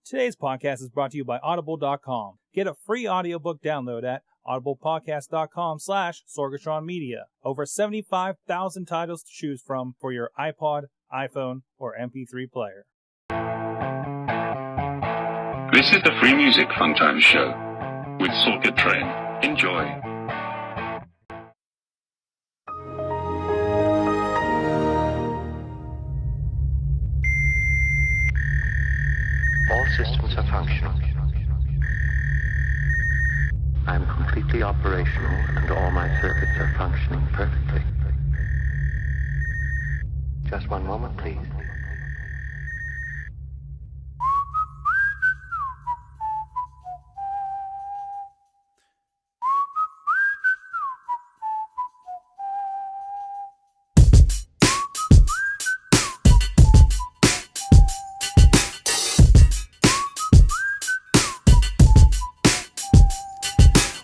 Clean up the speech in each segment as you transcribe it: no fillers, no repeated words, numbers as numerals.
Today's podcast is brought to you by Audible.com. Get a free audiobook download at audiblepodcast.com/Sorgatron Media. Over 75,000 titles to choose from for your iPod, iPhone, or MP3 player. This is the Free Music Funtime Show with Sorgatron. Enjoy. All systems are functional. I am completely operational and all my circuits are functioning perfectly. Just one moment, please.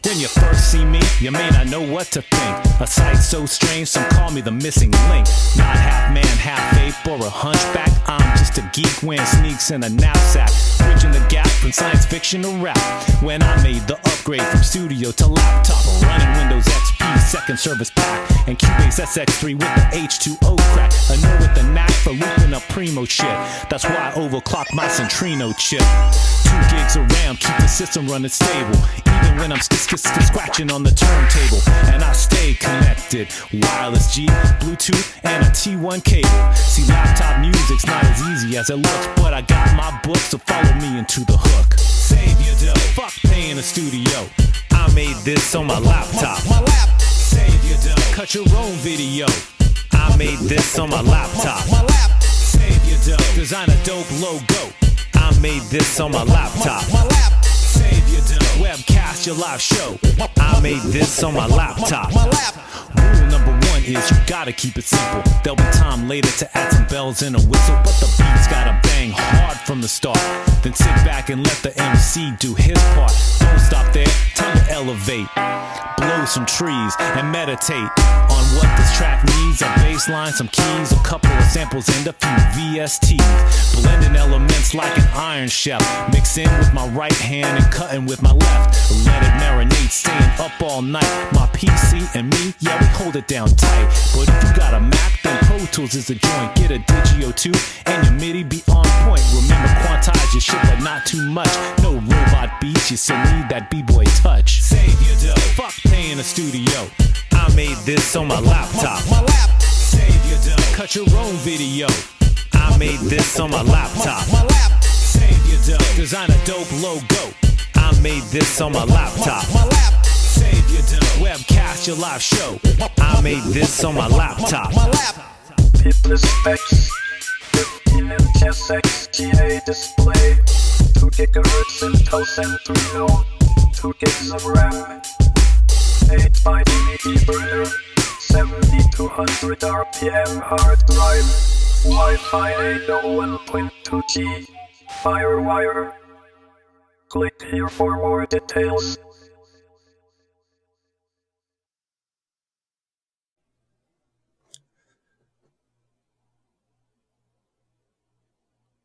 When you first see me, you may not know what to think. A sight so strange, some call me the missing link. Not half man, half ape, or a hunchback. I'm just a geek wearing sneaks in a knapsack, bridging the gap from science fiction to rap. When I made the upgrade from studio to laptop, running Windows XP, second service pack, and Cubase SX3 with the H2O crack. A nerd with the knack for looping up primo shit. That's why I overclock my Centrino chip. 2 gigs of RAM, keep the system running stable, even when I'm scratching on the turntable. And I stay connected, wireless G, Bluetooth, and a T1 cable. See, laptop music's not as easy as it looks, but I got my books to follow me into the hook. Save your dough, fuck paying a studio. I made this on my laptop. Save your dough, cut your own video. I made this on my laptop. Save your dough, design a dope logo. I made this on my laptop. Save your dough, webcast your live show. I made this on my laptop. Rule number 1 is you gotta keep it simple. There'll be time later to add some bells and a whistle, but the beat's gotta bang hard from the start. Then sit back and let the MC do his part. Don't stop there, time to elevate. Blow some trees and meditate on what this track needs. A bass line, some keys, a couple of samples, and a few VSTs. Blending elements like an iron chef, mixing with my right hand and cutting with my left. Let it marinate, staying up all night. My PC and me, yeah, we hold it down tight. But if you got a Mac, then Pro Tools is the joint. Get a Digio 2 and your MIDI be on point. Remember, quantize your shit, but not too much. No robot beats, you still need that B-boy touch. Save your dough, fuck paying a studio. I made this on my laptop. Save your dough, cut your own video. I made this on my laptop. Save your dough, design a dope logo. I made this on my laptop. Save your dough, webcast your live show. I made this on my laptop. People specs, 15 inch SXGA display, 2 gigahertz Intel Centrino, 2 gigs of RAM, 8 by DVD burner, 7200 RPM hard drive, Wi-Fi 801.2G, Firewire. Click here for more details.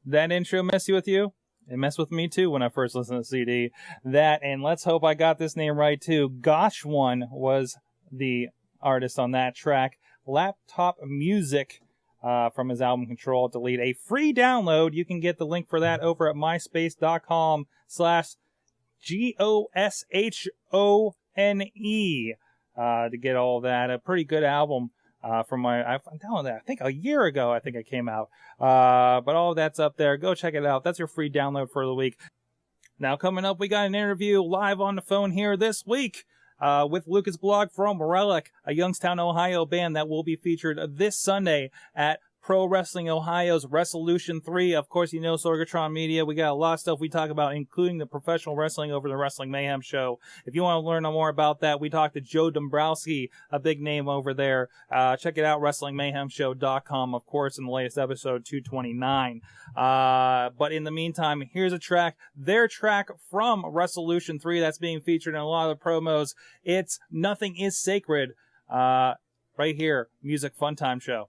That intro mess with you? It messed with me too when I first listened to the CD. That, and let's hope I got this name right too. Gosh1 was the artist on that track. Laptop Music from his album Control Delete. A free download. You can get the link for that over at myspace.com/GOSHONE to get all that. A pretty good album. From I downloaded that, I think a year ago, I think it came out. But all of that's up there. Go check it out. That's your free download for the week. Now coming up, we got an interview live on the phone here this week with Lukas Balogh from Relic, a Youngstown, Ohio band that will be featured this Sunday at Pro Wrestling Ohio's Wrestlution 3. Of course, you know Sorgatron Media. We got a lot of stuff we talk about, including the professional wrestling over the Wrestling Mayhem show. If you want to learn more about that, we talked to Joe Dombrowski, a big name over there. Check it out, WrestlingMayhemShow.com, of course, in the latest episode 229. But in the meantime, here's a track, their track from Wrestlution 3 that's being featured in a lot of the promos. It's Nothing Is Sacred. Right here, Music Funtime Show.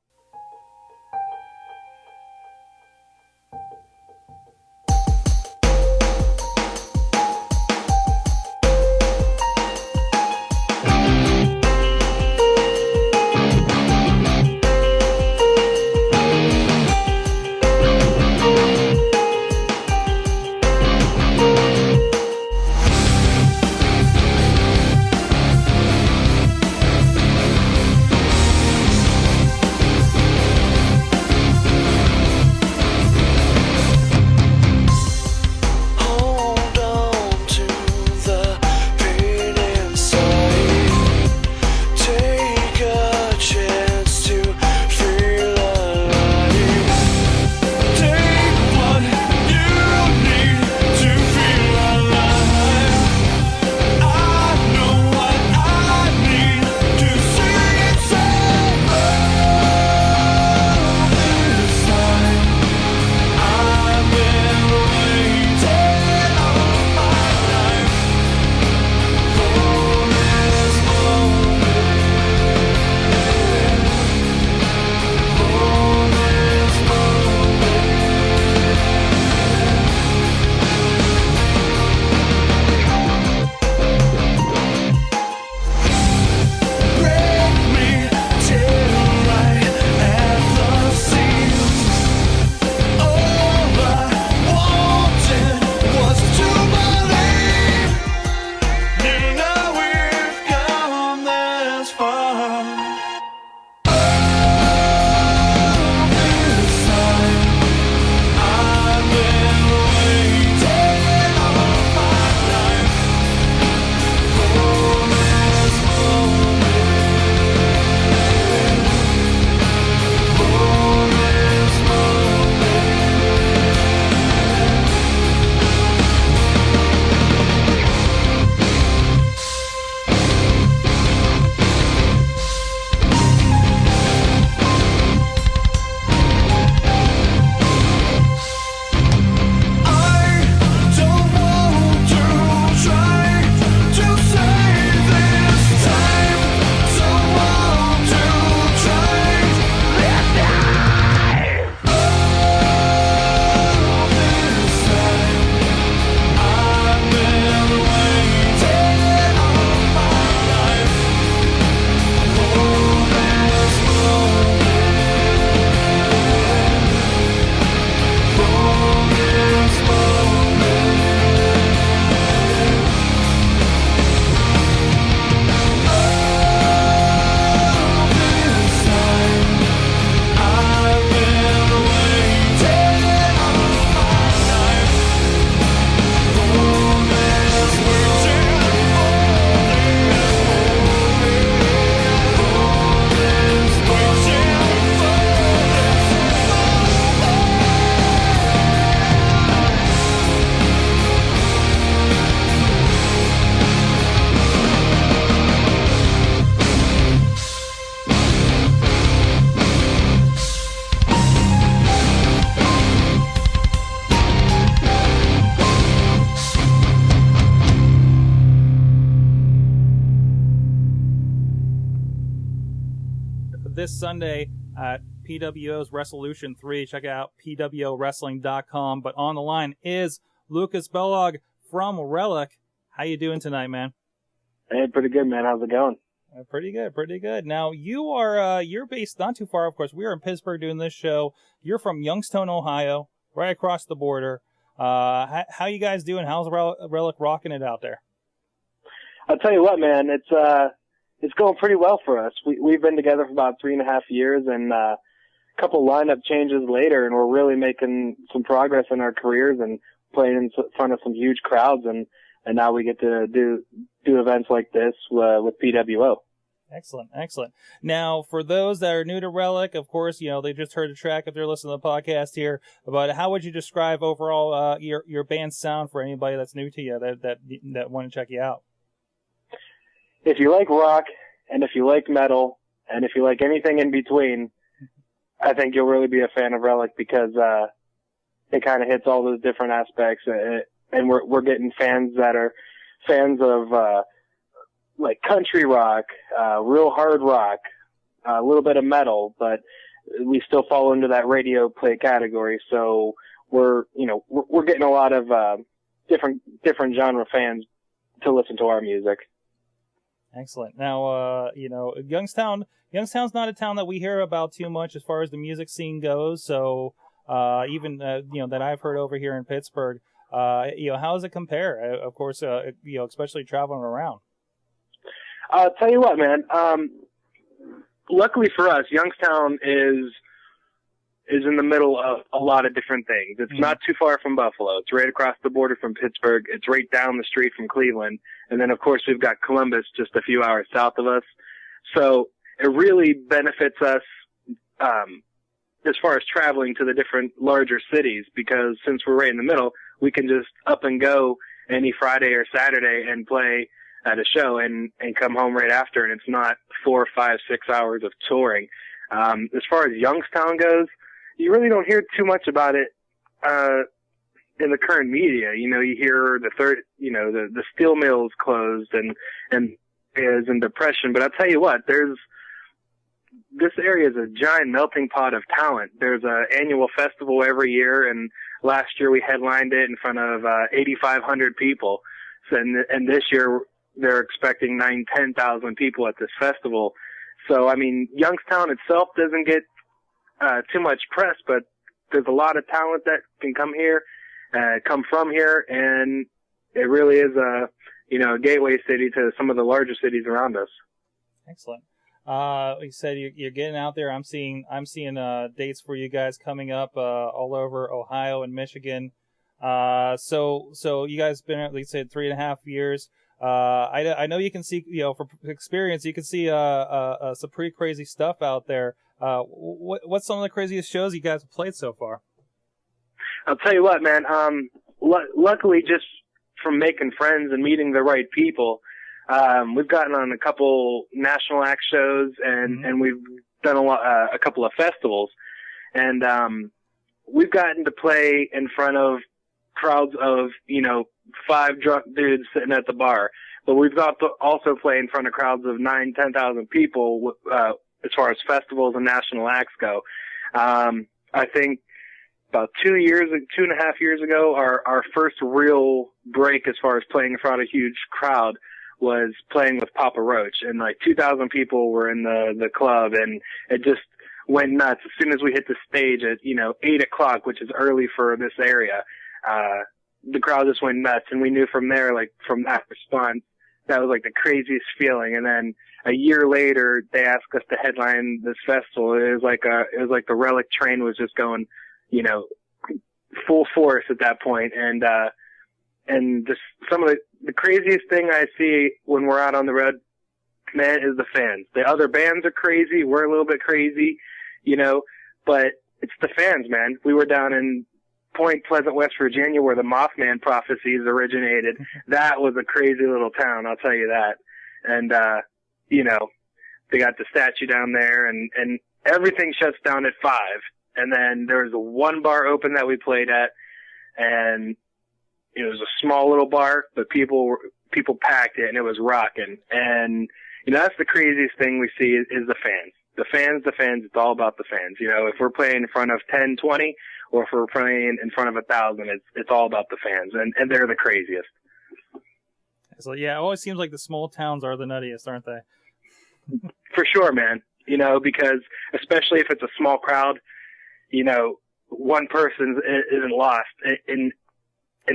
this Sunday at PWO's Wrestlution 3. Check it out, pwowrestling.com. But on the line is Lukas Balogh from Relic. How you doing tonight, man? Hey, pretty good, man. How's it going? Pretty good. Now, you are you're based not too far, of course. We are in Pittsburgh doing this show. You're from Youngstown, Ohio, right across the border. How you guys doing? How's Relic rocking it out there? I'll tell you what, man. It's going pretty well for us. We've been together for about 3.5 years, and a couple lineup changes later, and we're really making some progress in our careers and playing in front of some huge crowds, and now we get to do events like this with PWO. Excellent. Now, for those that are new to Relic, of course, they just heard a track if they're listening to the podcast here. But how would you describe overall your band's sound for anybody that's new to you that want to check you out? If you like rock, and if you like metal, and if you like anything in between, I think you'll really be a fan of Relic because it kind of hits all those different aspects, and we're getting fans that are fans of like country rock, real hard rock, a little bit of metal, but we still fall into that radio play category. So we're getting a lot of different genre fans to listen to our music. Excellent. Now, Youngstown's not a town that we hear about too much as far as the music scene goes. So even that I've heard over here in Pittsburgh, how does it compare? Of course, especially traveling around. I'll tell you what, man. Luckily for us, Youngstown is in the middle of a lot of different things. It's not too far from Buffalo. It's right across the border from Pittsburgh. It's right down the street from Cleveland. And then, of course, we've got Columbus just a few hours south of us. So it really benefits us as far as traveling to the different larger cities because since we're right in the middle, we can just up and go any Friday or Saturday and play at a show and come home right after. And it's not 4, 5, 6 hours of touring. As far as Youngstown goes, you really don't hear too much about it in the current media. You hear the steel mills closed and is in depression. But I'll tell you what, this area is a giant melting pot of talent. There's an annual festival every year, and last year we headlined it in front of 8,500 people. And this year they're expecting 9,000-10,000 people at this festival. So, I mean, Youngstown itself doesn't get too much press, but there's a lot of talent that can come from here, and it really is a gateway city to some of the larger cities around us. Excellent. You said you're getting out there. I'm seeing dates for you guys coming up all over Ohio and Michigan. So you guys been at least 3.5 years. I know you can see, from experience, you can see some pretty crazy stuff out there. What's some of the craziest shows you guys have played so far? I'll tell you what, man. Luckily, just from making friends and meeting the right people, we've gotten on a couple national act shows and we've done a couple of festivals, and we've gotten to play in front of crowds of 5 drunk dudes sitting at the bar, but we've got to also play in front of crowds of 9,000-10,000 people as far as festivals and national acts go. I think about 2.5 years ago, our first real break as far as playing in front of a huge crowd was playing with Papa Roach, and 2,000 people were in the club, and it just went nuts. As soon as we hit the stage at 8 o'clock, which is early for this area, the crowd just went nuts, and we knew from there, from that response, that was the craziest feeling. And then a year later, they asked us to headline this festival. It was like the Relic train was just going, full force at that point. And just some of the craziest thing I see when we're out on the road, man, is the fans. The other bands are crazy. We're a little bit crazy, but it's the fans, man. We were down in Point Pleasant, West Virginia, where the Mothman prophecies originated. That was a crazy little town, I'll tell you that. And, they got the statue down there, and everything shuts down at 5. And then there was one bar open that we played at, and it was a small little bar, but people packed it, and it was rocking. And, that's the craziest thing we see is the fans. the fans, it's all about the fans. You know, if we're playing in front of 10, 20, or if we're playing in front of 1,000, it's all about the fans, and they're the craziest. So yeah, it always seems like the small towns are the nuttiest, aren't they? For sure, man. You know, because especially if it's a small crowd, you know, one person isn't lost in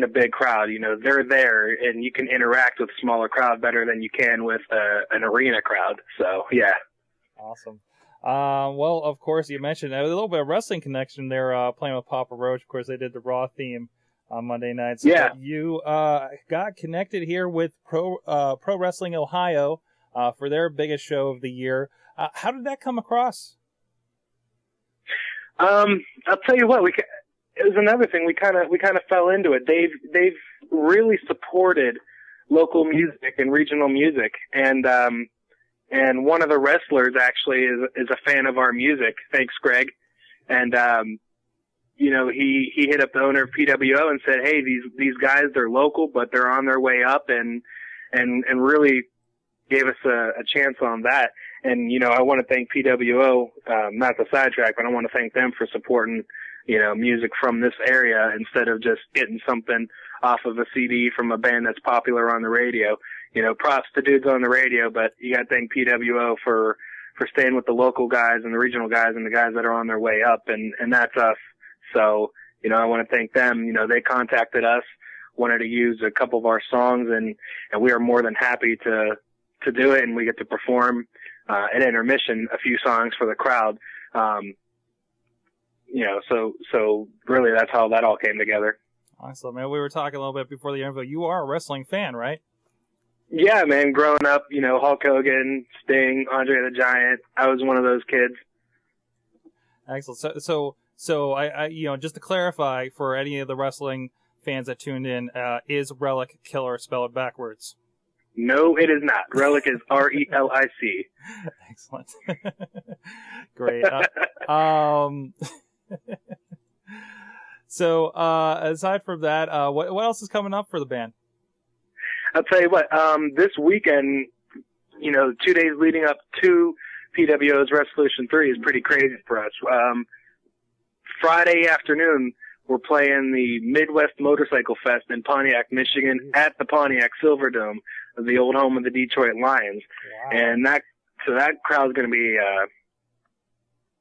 a big crowd. You know, they're there, and you can interact with a smaller crowd better than you can with an arena crowd. So yeah. Awesome. Well, of course, you mentioned a little bit of wrestling connection there, playing with Papa Roach. Of course, they did the Raw theme on Monday nights. Yeah. You got connected here with Pro Wrestling Ohio for their biggest show of the year. How did that come across? I'll tell you what, it was another thing. We kind of fell into it. They've really supported local music and regional music, and one of the wrestlers actually is a fan of our music. Thanks, Greg. And you know, he hit up the owner of PWO and said, "Hey, these guys, they're local, but they're on their way up," and really gave us a chance on that. And, you know, I want to thank PWO, not the sidetrack, but I want to thank them for supporting, you know, music from this area instead of just getting something off of a CD from a band that's popular on the radio. You know, props to dudes on the radio, but you got to thank PWO for staying with the local guys and the regional guys and the guys that are on their way up, and that's us. So, you know, I want to thank them. You know, they contacted us, wanted to use a couple of our songs, and we are more than happy to do it, and we get to perform at intermission a few songs for the crowd. You know, so really that's how that all came together. Awesome, man. We were talking a little bit before the interview. You are a wrestling fan, right? Yeah, man. Growing up, you know, Hulk Hogan, Sting, Andre the Giant. I was one of those kids. Excellent. So I you know, just to clarify for any of the wrestling fans that tuned in, is Relic Killer spelled backwards? No, it is not. Relic is R-E-L-I-C. Excellent. Great. So, aside from that, what else is coming up for the band? I'll tell you what, this weekend, you know, 2 days leading up to PWO's Wrestlution 3 is pretty crazy for us. Friday afternoon, we're playing the Midwest Motorcycle Fest in Pontiac, Michigan at the Pontiac Silverdome, the old home of the Detroit Lions. Wow. And that crowd's going to be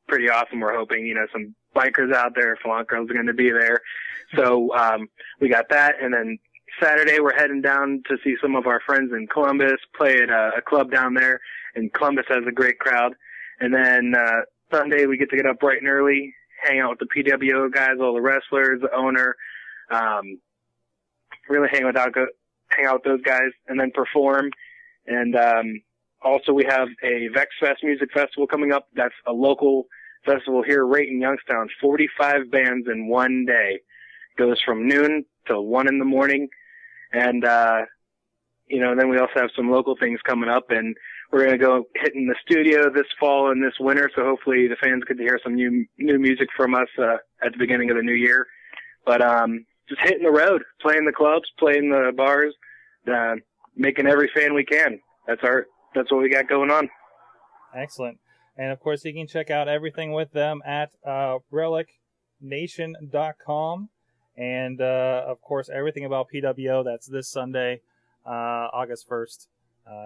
pretty awesome. We're hoping, you know, some bikers out there, flunkers are going to be there. So we got that, and then Saturday we're heading down to see some of our friends in Columbus, play at a club down there, and Columbus has a great crowd. And then Sunday we get up bright and early, hang out with the PWO guys, all the wrestlers, the owner, really hang out with those guys, and then perform. And also we have a Vex Fest music festival coming up. That's a local festival here right in Youngstown. 45 bands in one day. Goes from noon till 1 in the morning. And, you know, then we also have some local things coming up, and we're going to go hit in the studio this fall and this winter. So hopefully the fans get to hear some new music from us, at the beginning of the new year. But, just hitting the road, playing the clubs, playing the bars, making every fan we can. That's what we got going on. Excellent. And of course you can check out everything with them at, relicnation.com. And, of course, everything about PWO, that's this Sunday, August 1st,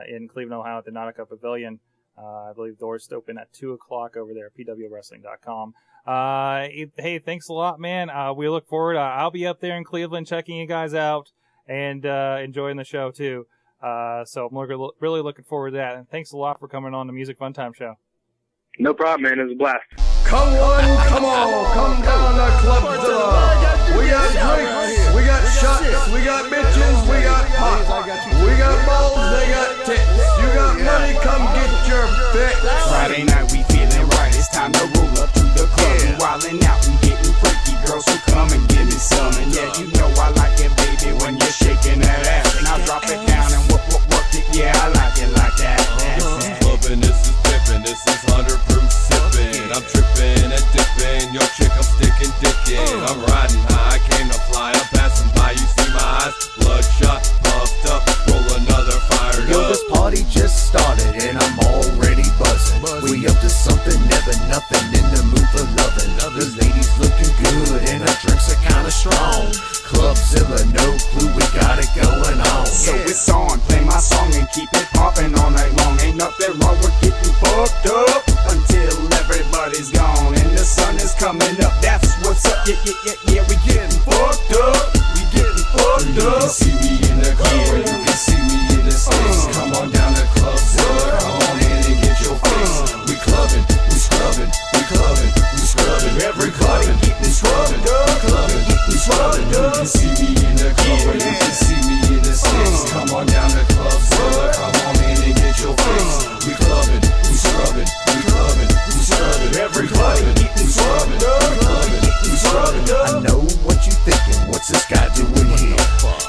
in Cleveland, Ohio at the Nautica Pavilion. I believe doors open at 2 o'clock over there at pwwrestling.com. Hey, thanks a lot, man. We look forward. I'll be up there in Cleveland checking you guys out and enjoying the show, too. So I'm really looking forward to that. And thanks a lot for coming on the Music Funtime Show. No problem, man. It was a blast. Come down to Clubzilla. We got drinks, we got shots, we got bitches, we got pop. We got balls, they got tits. You got money, come get your fix. Friday night we feeling right, it's time to roll up to the club. We wildin' out, we getting freaky, girls so come and give me some. And yeah, you know I like it, baby, when you're shaking that ass. And I'll drop it down and work it, yeah, I like it like that. Clubbing, this is pippin', this is 100 proof sippin'. I'm trippin' and dippin', your chick I'm sticking dick in. I'm riding high, I came to fly up out. So it's on, play my song and keep it popping all night long. Ain't nothing wrong with getting fucked up until everybody's gone and the sun is coming up. That's what's up. Yeah, we getting fucked up. We getting fucked up. You can see me in the club, or you can see me in the sticks. Come on down to Clubzilla, come on in and get your fix. We clubbing, we scrubbing, we clubbing, we scrubbing. Everybody getting scrubbing, we clubbing, we scrubbing. You can see me in the club, or you can see me in the sticks. Come on down to Clubzilla, come on in and get your fix. We clubbing, we scrubbing, we clubbing, we scrubbing. Everybody getting scrubbing, we clubbing, we scrubbing. I know what you thinking, what's this guy doing here?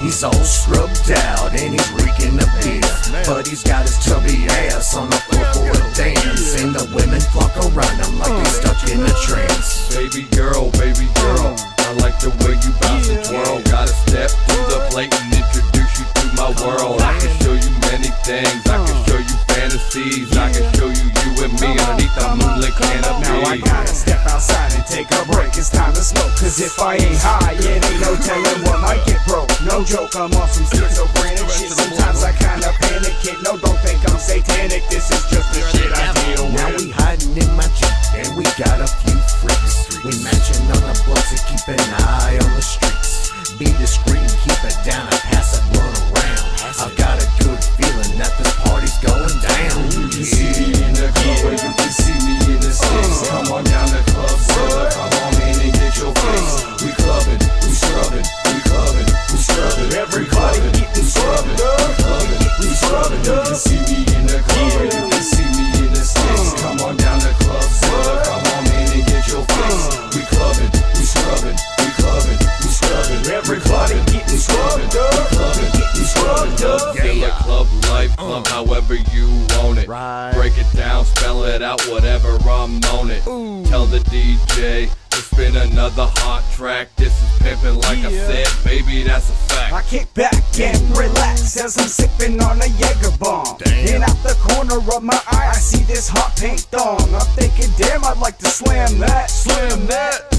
He's all scrubbed out and he's reeking of beer, but he's got his chubby ass on the floor for a dance, and the women flock around him like he's stuck in a trance. Baby girl, I like the way you bounce and twirl. Gotta step to the plate and introduce you to my world. I can show you many things, I can show you fantasies, I can show you and me underneath the moonlit canopy. Now I gotta step outside and take a break, it's time to smoke. Cause if I ain't high, it ain't no telling what might get broke. No joke, I'm on some schizophrenic shit. Sometimes I kinda panic, kid. No, don't think I'm satanic, this is just the shit I deal with. Now we hiding in my Jeep and we got a few freaks. We matching on the blunts and keep an eye on the streets. Be discreet and keep it down and pass it blunt around. I've got a good feeling that this party's going down. You can see me in the club, or you can see me in the sticks. Come on down to Clubzilla, come on in and get your fix. We clubbing, we scrubbing, we clubbing, we scrubbing. Everybody getting scrubbing, we clubbing, we scrubbing. You can see me in the club, or you can see me in the sticks. Come on down to Clubzilla, come on in and get your fix. We clubbing, we scrubbing, we clubbing, we scrubbing. Everybody getting scrubbing, we clubbing, we scrubbing. Clubzilla, club life, club however you want it. Break it down, spell it out, whatever I'm on it. Tell the DJ to spin another hot track. This is pimpin' like I said, baby, that's a fact. I kick back and relax as I'm sipping on a Jaeger bomb. And out the corner of my eye, I see this hot pink thong. I'm thinking, damn, I'd like to slam that.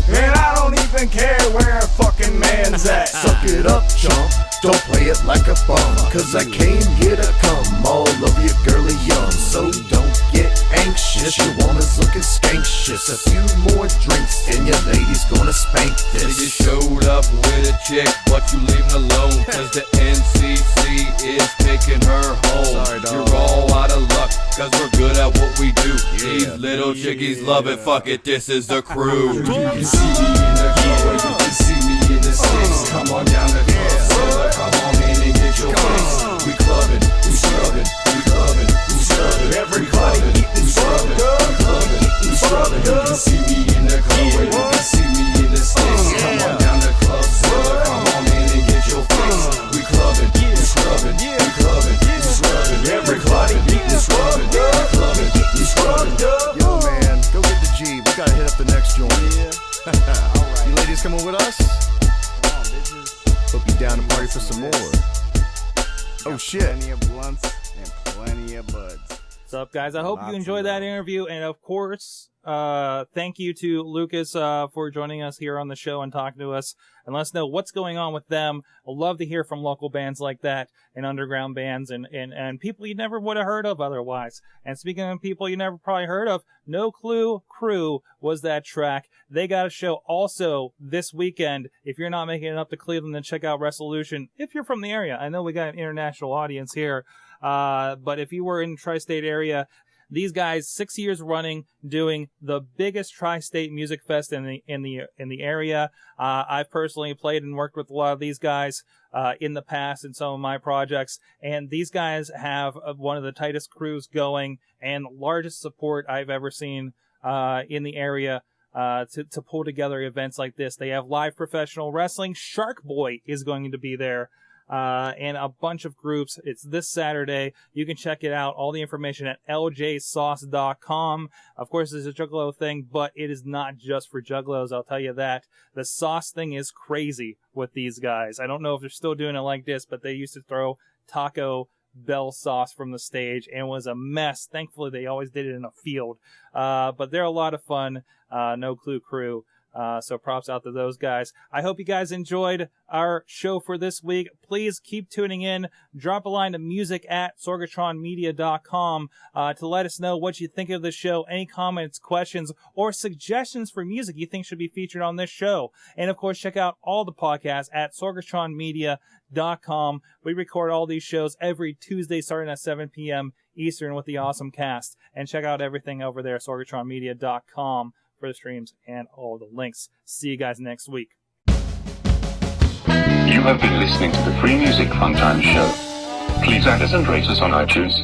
And I don't even care where a fucking man's at. Suck it up, chump. Don't play it like a bum, cause I came here to come all over your girly yum. So don't get anxious, your woman's looking skanktious. A few more drinks and your lady's gonna spank You this. showed up with a chick, but you leaving alone, cause the NCC is taking her home. You're all out of luck, cause we're good at what we do. These little chickies love it, fuck it, this is the crew. You can see me in the club, or you can see me in the sticks. Come on down to Clubzilla, come on in and get your fix. We clubbing, we scrubbing, we clubbing, we scrubbing. Everybody getting scrubbing, we clubbing, we scrubbing. You can see me in the club, or you can see me in the sticks. Come on down to Clubzilla, come on in and get your fix. We clubbing, we scrubbing, we clubbing, we scrubbing. Everybody getting scrubbing, we clubbing, we scrubbing. Yo, man, go get the G. We gotta hit up the next joint. You ladies coming with us? Hope you down to party for some more. Oh shit. Plenty of blunts and plenty of buds. What's up, guys? I hope you enjoyed that interview. And, of course, thank you to Lukas for joining us here on the show and talking to us and let us know what's going on with them. I love to hear from local bands like that and underground bands and people you never would have heard of otherwise. And speaking of people you never probably heard of, No Clue Crew was that track. They got a show also this weekend. If you're not making it up to Cleveland, then check out Wrestlution. If you're from the area, I know we got an international audience here. But if you were in the tri-state area, these guys 6 years running, doing the biggest tri-state music fest in the area. I've personally played and worked with a lot of these guys in the past in some of my projects, and these guys have one of the tightest crews going and largest support I've ever seen in the area to pull together events like this. They have live professional wrestling. Shark Boy is going to be there. And a bunch of groups. It's this Saturday. You can check it out. All the information at ljsauce.com. Of course, it's a Juggalo thing, but it is not just for Juggalos, I'll tell you that. The sauce thing is crazy with these guys. I don't know if they're still doing it like this, but they used to throw Taco Bell sauce from the stage, and it was a mess. Thankfully, they always did it in a field. But they're a lot of fun. No Clue Crew. So props out to those guys. I hope you guys enjoyed our show for this week. Please keep tuning in. Drop a line to music@sorgatronmedia.com to let us know what you think of the show, any comments, questions, or suggestions for music you think should be featured on this show. And, of course, check out all the podcasts at sorgatronmedia.com. We record all these shows every Tuesday starting at 7 p.m. Eastern with the awesome cast. And check out everything over there at sorgatronmedia.com for the streams and all the links. See you guys next week. You have been listening to the Free Music Funtime Show. Please add us and rate us on iTunes.